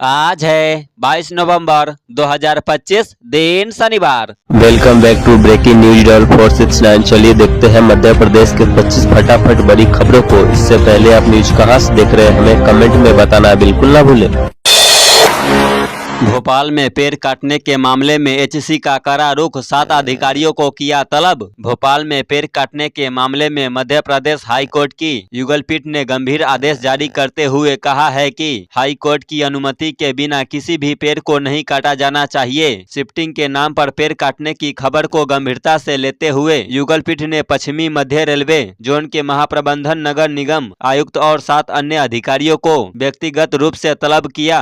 आज है 22 नवंबर 2025 दिन शनिवार। Welcome back to breaking news डॉल 469। चलिए देखते हैं मध्य प्रदेश के 25 फटाफट बड़ी खबरों को। इससे पहले आप न्यूज कहां से देख रहे हैं हमें कमेंट में बताना बिल्कुल ना भूलें। भोपाल में पेड़ काटने के मामले में एचसी का कड़ा रुख, 7 अधिकारियों को किया तलब। भोपाल में पेड़ काटने के मामले में मध्य प्रदेश हाई कोर्ट की युगल पीठ ने गंभीर आदेश जारी करते हुए कहा है कि हाई कोर्ट की अनुमति के बिना किसी भी पेड़ को नहीं काटा जाना चाहिए। शिफ्टिंग के नाम पर पेड़ काटने की खबर को गंभीरता से लेते हुए युगल पीठ ने पश्चिमी मध्य रेलवे जोन के महाप्रबंधन, नगर निगम आयुक्त और 7 अन्य अधिकारियों को व्यक्तिगत रूप से तलब किया।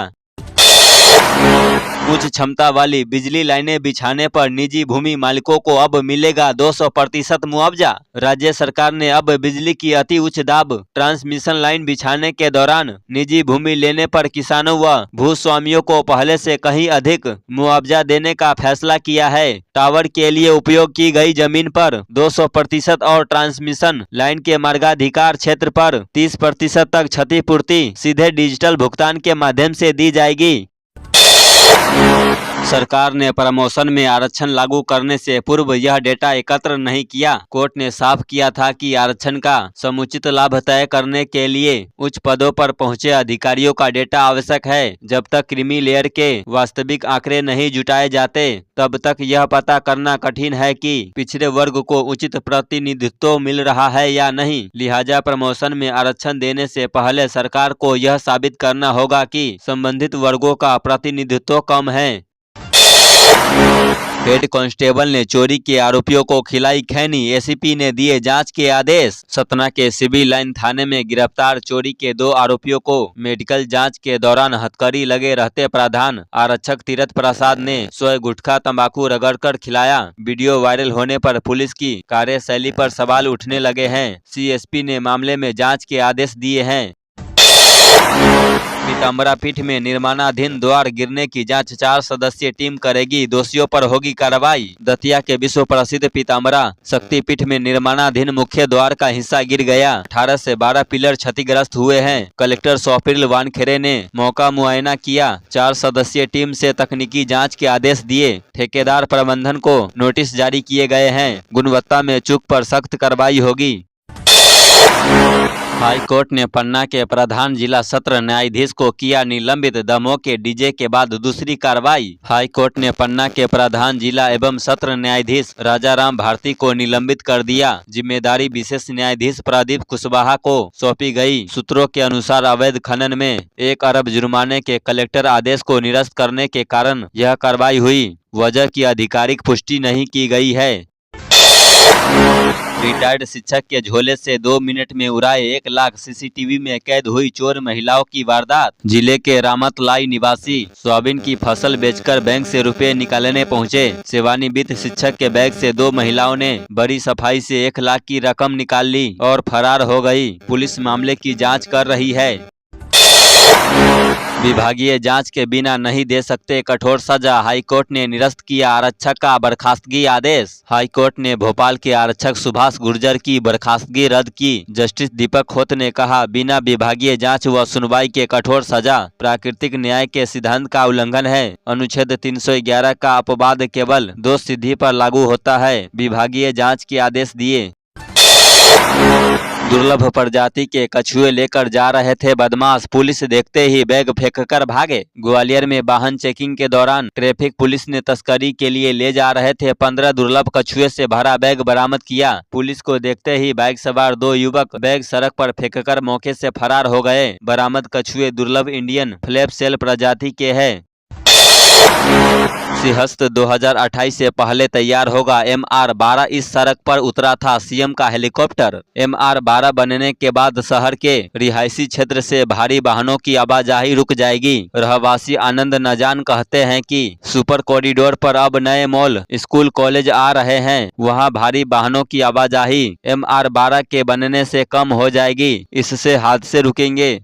उच्च क्षमता वाली बिजली लाइनें बिछाने पर निजी भूमि मालिकों को अब मिलेगा 200% मुआवजा। राज्य सरकार ने अब बिजली की अति उच्च दाब ट्रांसमिशन लाइन बिछाने के दौरान निजी भूमि लेने पर किसानों व भूस्वामियों को पहले से कहीं अधिक मुआवजा देने का फैसला किया है। टावर के लिए उपयोग की गई जमीन पर 200% और ट्रांसमिशन लाइन के मार्गाधिकार क्षेत्र पर 30% तक क्षतिपूर्ति सीधे डिजिटल भुगतान के माध्यम से दी जाएगी। सरकार ने प्रमोशन में आरक्षण लागू करने से पूर्व यह डेटा एकत्र नहीं किया। कोर्ट ने साफ किया था कि आरक्षण का समुचित लाभ तय करने के लिए उच्च पदों पर पहुंचे अधिकारियों का डेटा आवश्यक है। जब तक क्रीमी लेयर के वास्तविक आंकड़े नहीं जुटाए जाते तब तक यह पता करना कठिन है कि पिछड़े वर्ग को उचित प्रतिनिधित्व मिल रहा है या नहीं। लिहाजा प्रमोशन में आरक्षण देने से पहले सरकार को यह साबित करना होगा कि संबंधित वर्गों का प्रतिनिधित्व कम है। हेड कांस्टेबल ने चोरी के आरोपियों को खिलाई खैनी, एसीपी ने दिए जांच के आदेश। सतना के सिविल लाइन थाने में गिरफ्तार चोरी के 2 आरोपियों को मेडिकल जांच के दौरान हथकड़ी लगे रहते प्रधान आरक्षक तीरथ प्रसाद ने स्वयं गुटखा तंबाकू रगड़कर खिलाया। वीडियो वायरल होने पर पुलिस की कार्यशैली पर सवाल उठने लगे हैं। सीएसपी ने मामले में जाँच के आदेश दिए हैं। पीताम्बरा पीठ में निर्माणाधीन द्वार गिरने की जांच 4 सदस्यीय टीम करेगी, दोषियों पर होगी कार्रवाई। दतिया के विश्व प्रसिद्ध पीताम्बरा शक्तिपीठ में निर्माणाधीन मुख्य द्वार का हिस्सा गिर गया। 18 से 12 पिलर क्षतिग्रस्त हुए हैं। कलेक्टर स्वप्निल वानखेड़े ने मौका मुआयना किया। 4 सदस्यीय टीम से तकनीकी जाँच के आदेश दिए। ठेकेदार प्रबंधन को नोटिस जारी किए गए हैं। गुणवत्ता में चूक पर सख्त कार्रवाई होगी। हाई कोर्ट ने पन्ना के प्रधान जिला सत्र न्यायाधीश को किया निलंबित। दमोह के डीजे के बाद दूसरी कार्रवाई। हाई कोर्ट ने पन्ना के प्रधान जिला एवं सत्र न्यायाधीश राजाराम भारती को निलंबित कर दिया। जिम्मेदारी विशेष न्यायाधीश प्रदीप कुशवाहा को सौंपी गई। सूत्रों के अनुसार अवैध खनन में 1 अरब जुर्माने के कलेक्टर आदेश को निरस्त करने के कारण यह कार्रवाई हुई। वजह की आधिकारिक पुष्टि नहीं की गई है। रिटायर्ड शिक्षक के झोले से 2 मिनट में उड़ाए 1 लाख। सीसीटीवी में कैद हुई चोर महिलाओं की वारदात। जिले के रामतलाई निवासी सोयाबीन की फसल बेचकर बैंक से रुपए निकालने पहुंचे। सेवानिवृत्त शिक्षक के बैग से 2 महिलाओं ने बड़ी सफाई से 1 लाख की रकम निकाल ली और फरार हो गई। पुलिस मामले की जाँच कर रही है। विभागीय जांच के बिना नहीं दे सकते कठोर सजा, हाईकोर्ट ने निरस्त किया आरक्षक का बर्खास्तगी आदेश। हाईकोर्ट ने भोपाल के आरक्षक सुभाष गुर्जर की बर्खास्तगी रद्द की। जस्टिस दीपक खोत ने कहा, बिना विभागीय जांच व सुनवाई के कठोर सजा प्राकृतिक न्याय के सिद्धांत का उल्लंघन है। अनुच्छेद 311 का अपवाद केवल दोष सिद्धि पर लागू होता है। विभागीय जाँच के आदेश दिए। दुर्लभ प्रजाति के कछुए लेकर जा रहे थे बदमाश, पुलिस देखते ही बैग फेंककर भागे। ग्वालियर में वाहन चेकिंग के दौरान ट्रैफिक पुलिस ने तस्करी के लिए ले जा रहे थे 15 दुर्लभ कछुए से भरा बैग बरामद किया। पुलिस को देखते ही बाइक सवार 2 युवक बैग सड़क पर फेंककर मौके से फरार हो गए। बरामद कछुए दुर्लभ इंडियन फ्लैप सेल प्रजाति के हैं। सिंहस्थ 2028 से पहले तैयार होगा। MR-12 इस सड़क पर उतरा था सीएम का हेलीकॉप्टर। MR-12 बनने के बाद शहर के रिहायशी क्षेत्र से भारी वाहनों की आवाजाही रुक जाएगी। रहवासी आनंद नजान कहते हैं कि सुपर कॉरिडोर पर अब नए मॉल, स्कूल, कॉलेज आ रहे हैं। वहां भारी वाहनों की आवाजाही MR-12 के बनने से कम हो जाएगी। इससे हादसे रुकेंगे।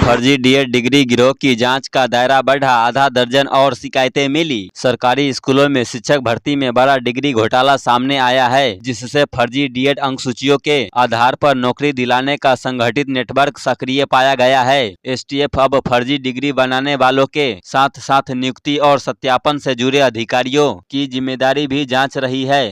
फर्जी डीएड डिग्री गिरोह की जांच का दायरा बढ़ा, आधा दर्जन और शिकायतें मिली। सरकारी स्कूलों में शिक्षक भर्ती में बड़ा डिग्री घोटाला सामने आया है, जिससे फर्जी डीएड अंकसूचियों के आधार पर नौकरी दिलाने का संगठित नेटवर्क सक्रिय पाया गया है। एसटीएफ अब फर्जी डिग्री बनाने वालों के साथ साथ नियुक्ति और सत्यापन से जुड़े अधिकारियों की जिम्मेदारी भी जांच रही है।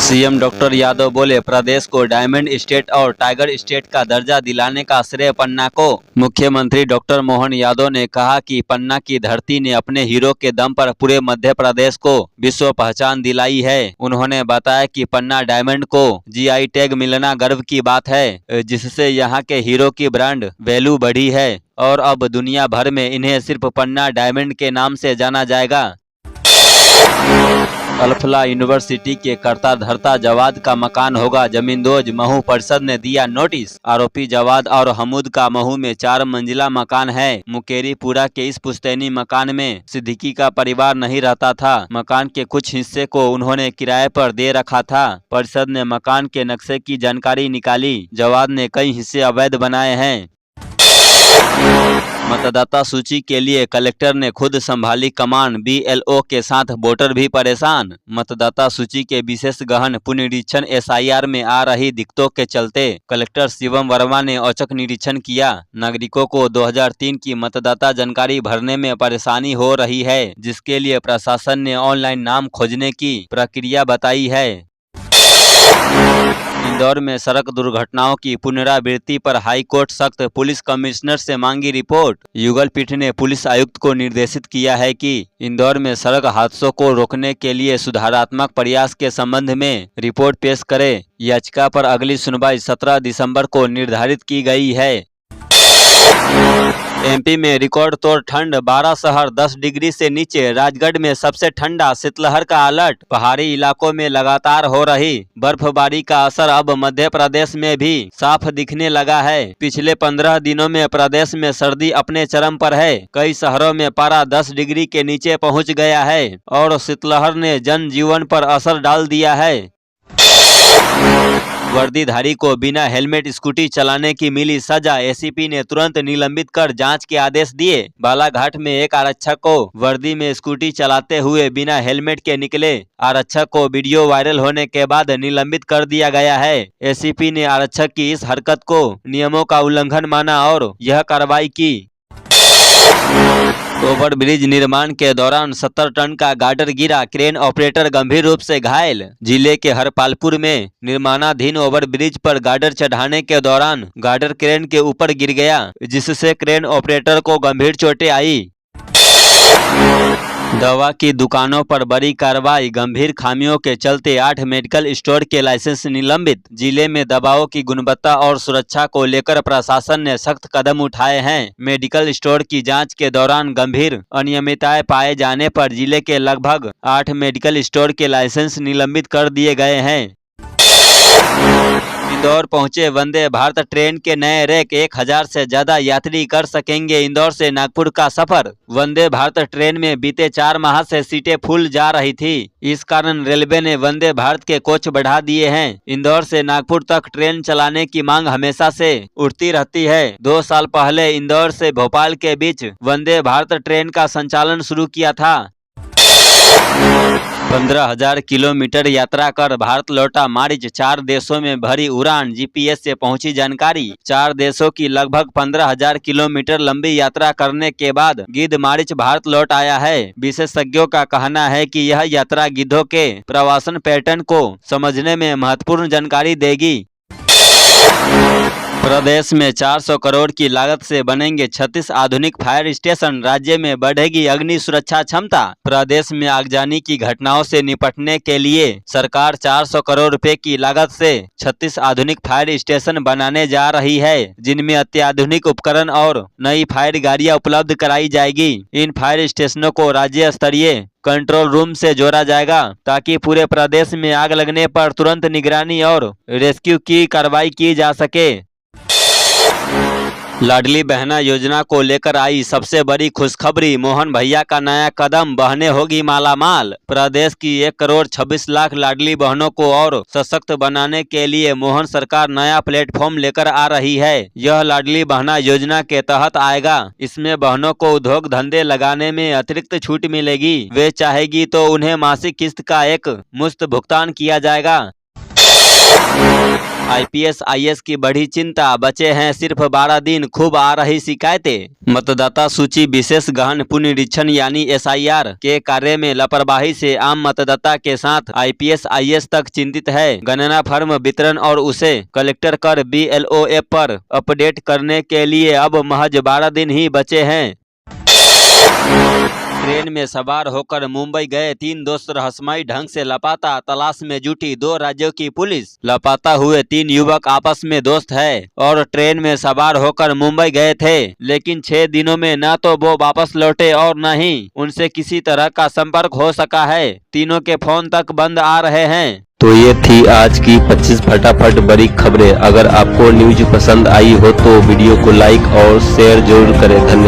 सीएम डॉक्टर यादव बोले, प्रदेश को डायमंड स्टेट और टाइगर स्टेट का दर्जा दिलाने का श्रेय पन्ना को। मुख्यमंत्री डॉक्टर मोहन यादव ने कहा कि पन्ना की धरती ने अपने हीरो के दम पर पूरे मध्य प्रदेश को विश्व पहचान दिलाई है। उन्होंने बताया कि पन्ना डायमंड को जीआई टैग मिलना गर्व की बात है, जिससे यहाँ के हीरो की ब्रांड वैल्यू बढ़ी है और अब दुनिया भर में इन्हें सिर्फ पन्ना डायमंड के नाम से जाना जाएगा। अल्फला यूनिवर्सिटी के कर्ता धर्ता जवाद का मकान होगा जमींदोज, महू परिषद ने दिया नोटिस। आरोपी जवाद और हमूद का महू में 4 मंजिला मकान है। मुकेरीपुरा के इस पुश्तैनी मकान में सिद्दीकी का परिवार नहीं रहता था। मकान के कुछ हिस्से को उन्होंने किराए पर दे रखा था। परिषद ने मकान के नक्शे की जानकारी निकाली। जवाद ने कई हिस्से अवैध बनाए हैं। मतदाता सूची के लिए कलेक्टर ने खुद संभाली कमान, बीएलओ के साथ वोटर भी परेशान। मतदाता सूची के विशेष गहन पुनरीक्षण एसआईआर में आ रही दिक्कतों के चलते कलेक्टर शिवम वर्मा ने औचक निरीक्षण किया। नागरिकों को 2003 की मतदाता जानकारी भरने में परेशानी हो रही है, जिसके लिए प्रशासन ने ऑनलाइन नाम खोजने की प्रक्रिया बताई है। इंदौर में सड़क दुर्घटनाओं की पुनरावृत्ति पर हाई कोर्ट सख्त, पुलिस कमिश्नर से मांगी रिपोर्ट। युगल पीठ ने पुलिस आयुक्त को निर्देशित किया है कि इंदौर में सड़क हादसों को रोकने के लिए सुधारात्मक प्रयास के संबंध में रिपोर्ट पेश करे। याचिका पर अगली सुनवाई 17 दिसंबर को निर्धारित की गई है। एमपी में रिकॉर्ड तोड़ ठंड, 12 शहर 10 डिग्री से नीचे। राजगढ़ में सबसे ठंडा, शीतलहर का अलर्ट। पहाड़ी इलाकों में लगातार हो रही बर्फबारी का असर अब मध्य प्रदेश में भी साफ दिखने लगा है। पिछले 15 दिनों में प्रदेश में सर्दी अपने चरम पर है। कई शहरों में पारा 10 डिग्री के नीचे पहुंच गया है और शीतलहर ने जनजीवन पर असर डाल दिया है। वर्दीधारी को बिना हेलमेट स्कूटी चलाने की मिली सजा, एसीपी ने तुरंत निलंबित कर जांच के आदेश दिए। बालाघाट में एक आरक्षक को वर्दी में स्कूटी चलाते हुए बिना हेलमेट के निकले आरक्षक को वीडियो वायरल होने के बाद निलंबित कर दिया गया है। एसीपी ने आरक्षक की इस हरकत को नियमों का उल्लंघन माना और यह कार्रवाई की। ओवरब्रिज निर्माण के दौरान 70 टन का गार्डर गिरा, क्रेन ऑपरेटर गंभीर रूप से घायल। जिले के हरपालपुर में निर्माणाधीन ओवरब्रिज पर गार्डर चढ़ाने के दौरान गार्डर क्रेन के ऊपर गिर गया, जिससे क्रेन ऑपरेटर को गंभीर चोटें आई। दवा की दुकानों पर बड़ी कार्रवाई, गंभीर खामियों के चलते 8 मेडिकल स्टोर के लाइसेंस निलंबित। जिले में दवाओं की गुणवत्ता और सुरक्षा को लेकर प्रशासन ने सख्त कदम उठाए हैं। मेडिकल स्टोर की जांच के दौरान गंभीर अनियमितताएं पाए जाने पर जिले के लगभग 8 मेडिकल स्टोर के लाइसेंस निलंबित कर दिए गए हैं। इंदौर पहुंचे वंदे भारत ट्रेन के नए रैक, 1000 से ज्यादा यात्री कर सकेंगे इंदौर से नागपुर का सफर। वंदे भारत ट्रेन में बीते 4 माह से सीटें फुल जा रही थी। इस कारण रेलवे ने वंदे भारत के कोच बढ़ा दिए हैं। इंदौर से नागपुर तक ट्रेन चलाने की मांग हमेशा से उठती रहती है। 2 साल पहले इंदौर से भोपाल के बीच वंदे भारत ट्रेन का संचालन शुरू किया था। 15,000 किलोमीटर यात्रा कर भारत लौटा मारिच, 4 देशों में भरी उड़ान, जीपीएस से पहुंची जानकारी। 4 देशों की लगभग 15,000 किलोमीटर लंबी यात्रा करने के बाद गिद्ध मारिच भारत लौट आया है। विशेषज्ञों का कहना है कि यह यात्रा गिद्धों के प्रवासन पैटर्न को समझने में महत्वपूर्ण जानकारी देगी। प्रदेश में 400 करोड़ की लागत से बनेंगे 36 आधुनिक फायर स्टेशन, राज्य में बढ़ेगी अग्नि सुरक्षा क्षमता। प्रदेश में आगजनी की घटनाओं से निपटने के लिए सरकार 400 करोड़ रुपए की लागत से 36 आधुनिक फायर स्टेशन बनाने जा रही है, जिनमें अत्याधुनिक उपकरण और नई फायर गाड़ियां उपलब्ध कराई जाएगी। इन फायर स्टेशनों को राज्य स्तरीय कंट्रोल रूम से जोड़ा जाएगा, ताकि पूरे प्रदेश में आग लगने पर तुरंत निगरानी और रेस्क्यू की कार्रवाई की जा सके। लाडली बहना योजना को लेकर आई सबसे बड़ी खुशखबरी। मोहन भैया का नया कदम, बहनें होगी मालामाल। प्रदेश की 1,26,00,000 लाडली बहनों को और सशक्त बनाने के लिए मोहन सरकार नया प्लेटफॉर्म लेकर आ रही है। यह लाडली बहना योजना के तहत आएगा। इसमें बहनों को उद्योग धंधे लगाने में अतिरिक्त छूट मिलेगी। वे चाहेगी तो उन्हें मासिक किस्त का एक मुश्त भुगतान किया जाएगा। IPS IAS की बढ़ी चिंता, बचे हैं सिर्फ 12 दिन, खूब आ रही शिकायतें। मतदाता सूची विशेष गहन पुनरीक्षण यानी SIR के कार्य में लापरवाही से आम मतदाता के साथ IPS IAS तक चिंतित है। गणना फॉर्म वितरण और उसे कलेक्टर कर BLO ऐप पर अपडेट करने के लिए अब महज 12 दिन ही बचे हैं। ट्रेन में सवार होकर मुंबई गए 3 दोस्त रहस्यमयी ढंग से लापता, तलाश में जुटी 2 राज्यों की पुलिस। लापता हुए 3 युवक आपस में दोस्त है और ट्रेन में सवार होकर मुंबई गए थे, लेकिन 6 दिनों में न तो वो वापस लौटे और न ही उनसे किसी तरह का संपर्क हो सका है। तीनों के फोन तक बंद आ रहे हैं। तो ये थी आज की 25 फटाफट बड़ी खबरें। अगर आपको न्यूज पसंद आई हो तो वीडियो को लाइक और शेयर जरूर करें। धन्यवाद।